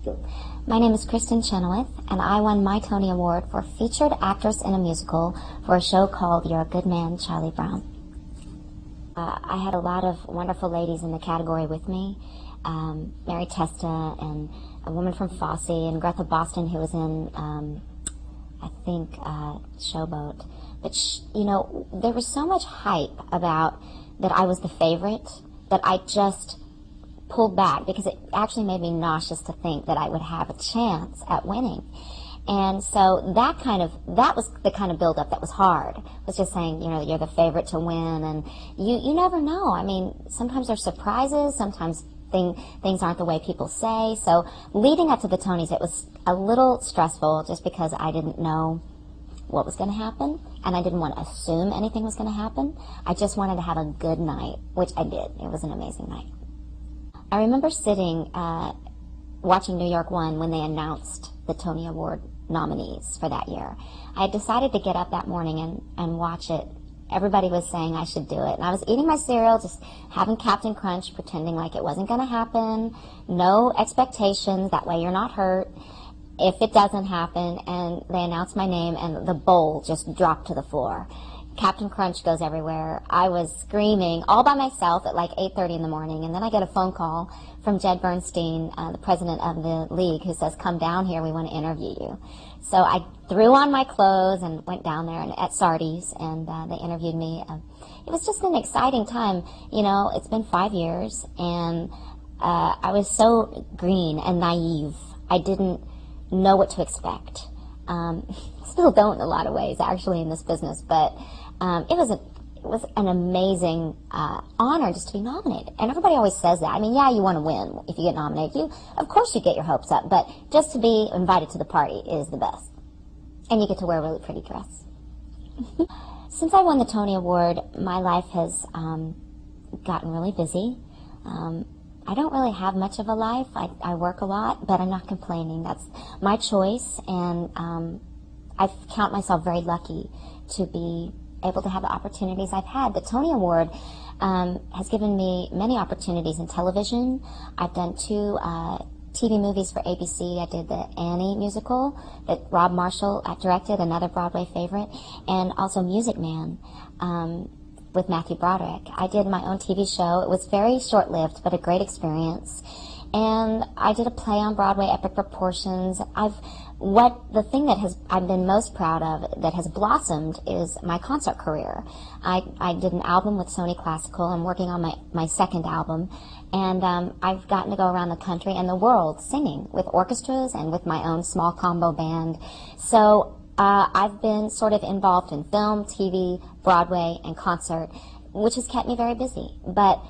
Go. My name is Kristin Chenoweth, and I won my Tony Award for Featured Actress in a Musical for a show called You're a Good Man, Charlie Brown. I had a lot of wonderful ladies in the category with me. Mary Testa and a woman from Fosse and Greta Boston, who was in, I think, Showboat. But, you know, there was so much hype about that I was the favorite that I just pulled back, because it actually made me nauseous to think that I would have a chance at winning. And so that was the kind of build-up that was hard. Was just saying, you know, you're the favorite to win, and you never know. I mean, sometimes there's surprises, sometimes things aren't the way people say. So leading up to the Tonys, it was a little stressful just because I didn't know what was going to happen, and I didn't want to assume anything was going to happen. I just wanted to have a good night, which I did. It was an amazing night. I remember sitting, watching New York One when they announced the Tony Award nominees for that year. I had decided to get up that morning and watch it. Everybody was saying I should do it. And I was eating my cereal, just having Captain Crunch, pretending like it wasn't going to happen. No expectations, that way you're not hurt if it doesn't happen. And they announced my name, and the bowl just dropped to the floor. Captain Crunch goes everywhere. I was screaming all by myself at like 8:30 in the morning, and then I get a phone call from Jed Bernstein, the president of the league, who says, "Come down here, we want to interview you." So I threw on my clothes and went down there and at Sardi's, and they interviewed me. It was just an exciting time. You know, it's been 5 years, and I was so green and naive. I didn't know what to expect. Still don't in a lot of ways, actually, in this business, but it was an amazing honor just to be nominated. And everybody always says that. I mean, yeah, you want to win if you get nominated. Of course you get your hopes up, but just to be invited to the party is the best. And you get to wear a really pretty dress. Since I won the Tony Award, my life has gotten really busy. I don't really have much of a life. I work a lot, but I'm not complaining. That's my choice, and I count myself very lucky to be able to have the opportunities I've had. The Tony Award has given me many opportunities in television. I've done 2 TV movies for ABC. I did the Annie musical that Rob Marshall directed, another Broadway favorite, and also Music Man with Matthew Broderick. I did my own TV show. It was very short-lived, but a great experience. And I did a play on Broadway, Epic Proportions. The thing that I've been most proud of that has blossomed is my concert career. I did an album with Sony Classical. I'm working on my second album, and I've gotten to go around the country and the world singing with orchestras and with my own small combo band. So I've been sort of involved in film, TV, Broadway, and concert, which has kept me very busy. But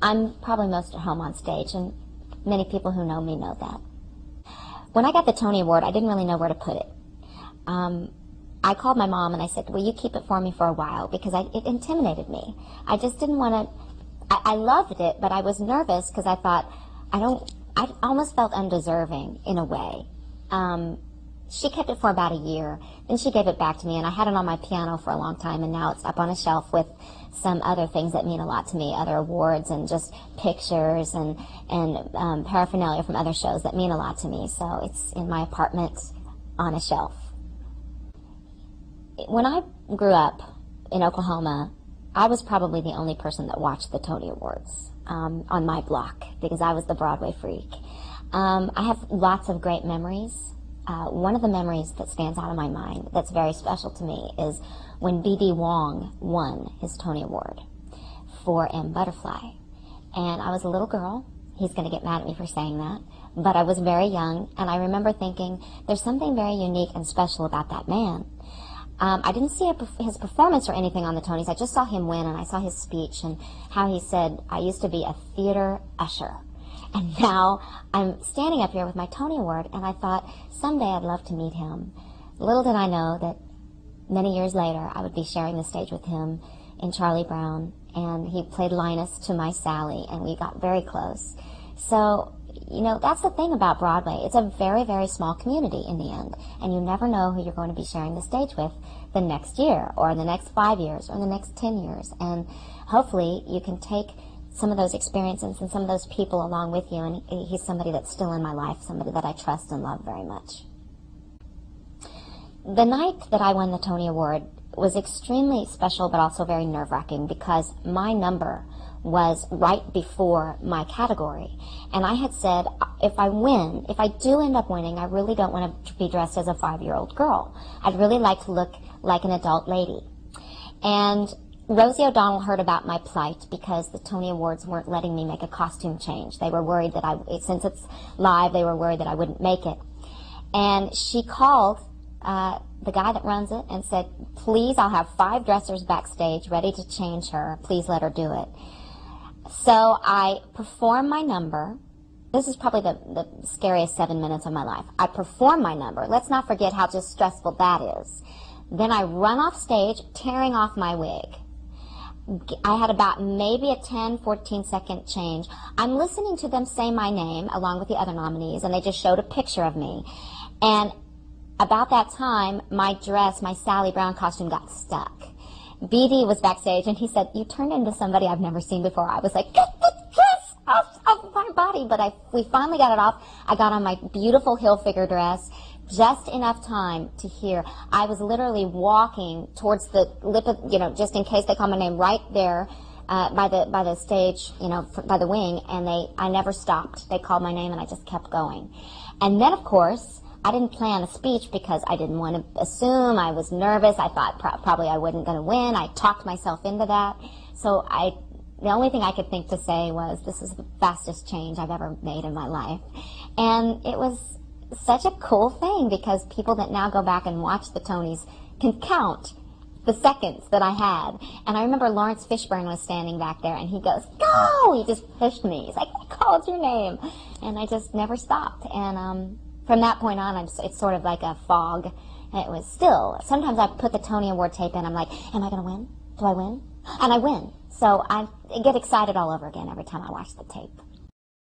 I'm probably most at home on stage, and many people who know me know that. When I got the Tony Award, I didn't really know where to put it. I called my mom and I said, "Will you keep it for me for a while?" Because it intimidated me. I just didn't want to. I loved it, but I was nervous because I thought I almost felt undeserving in a way. She kept it for about a year, then she gave it back to me, and I had it on my piano for a long time, and now it's up on a shelf with some other things that mean a lot to me, other awards and just pictures and paraphernalia from other shows that mean a lot to me. So it's in my apartment on a shelf. When I grew up in Oklahoma, I was probably the only person that watched the Tony Awards on my block, because I was the Broadway freak. I have lots of great memories. One of the memories that stands out in my mind that's very special to me is when B.D. Wong won his Tony Award for M. Butterfly. And I was a little girl. He's going to get mad at me for saying that. But I was very young, and I remember thinking, there's something very unique and special about that man. I didn't see his performance or anything on the Tonys. I just saw him win, and I saw his speech and how he said, "I used to be a theater usher. And now I'm standing up here with my Tony Award," and I thought, someday I'd love to meet him. Little did I know that many years later I would be sharing the stage with him in Charlie Brown, and he played Linus to my Sally, and we got very close. So, you know, that's the thing about Broadway. It's a very, very small community in the end, and you never know who you're going to be sharing the stage with the next year, or the next 5 years, or the next 10 years. And hopefully you can take some of those experiences and some of those people along with you, and he's somebody that's still in my life, somebody that I trust and love very much. The night that I won the Tony Award was extremely special, but also very nerve-wracking, because my number was right before my category. And I had said, if I do end up winning, I really don't want to be dressed as a 5-year-old girl. I'd really like to look like an adult lady. And Rosie O'Donnell heard about my plight because the Tony Awards weren't letting me make a costume change. They were worried that since it's live, they were worried that I wouldn't make it. And she called the guy that runs it and said, please, I'll have 5 dressers backstage ready to change her. Please let her do it. So I perform my number. This is probably the scariest 7 minutes of my life. I perform my number. Let's not forget how just stressful that is. Then I run off stage, tearing off my wig. I had about maybe a 10, 14-second change. I'm listening to them say my name along with the other nominees, and they just showed a picture of me. And about that time, my dress, my Sally Brown costume got stuck. BD was backstage, and he said, you turned into somebody I've never seen before. I was like, get the dress off of my body. But we finally got it off. I got on my beautiful Hilfiger dress, just enough time to hear. I was literally walking towards the lip of, just in case they call my name, right there by the stage, by the wing, and I never stopped. They called my name, and I just kept going. And then, of course, I didn't plan a speech because I didn't want to assume. I was nervous. I thought probably I wasn't going to win. I talked myself into that. So the only thing I could think to say was, this is the fastest change I've ever made in my life. And it was such a cool thing, because people that now go back and watch the Tonys can count the seconds that I had. And I remember Lawrence Fishburne was standing back there, and he goes, go! He just pushed me. He's like, I called your name. And I just never stopped. And from that point on, it's sort of like a fog. And it was still, sometimes I put the Tony Award tape in, I'm like, am I going to win? Do I win? And I win. So I get excited all over again every time I watch the tape.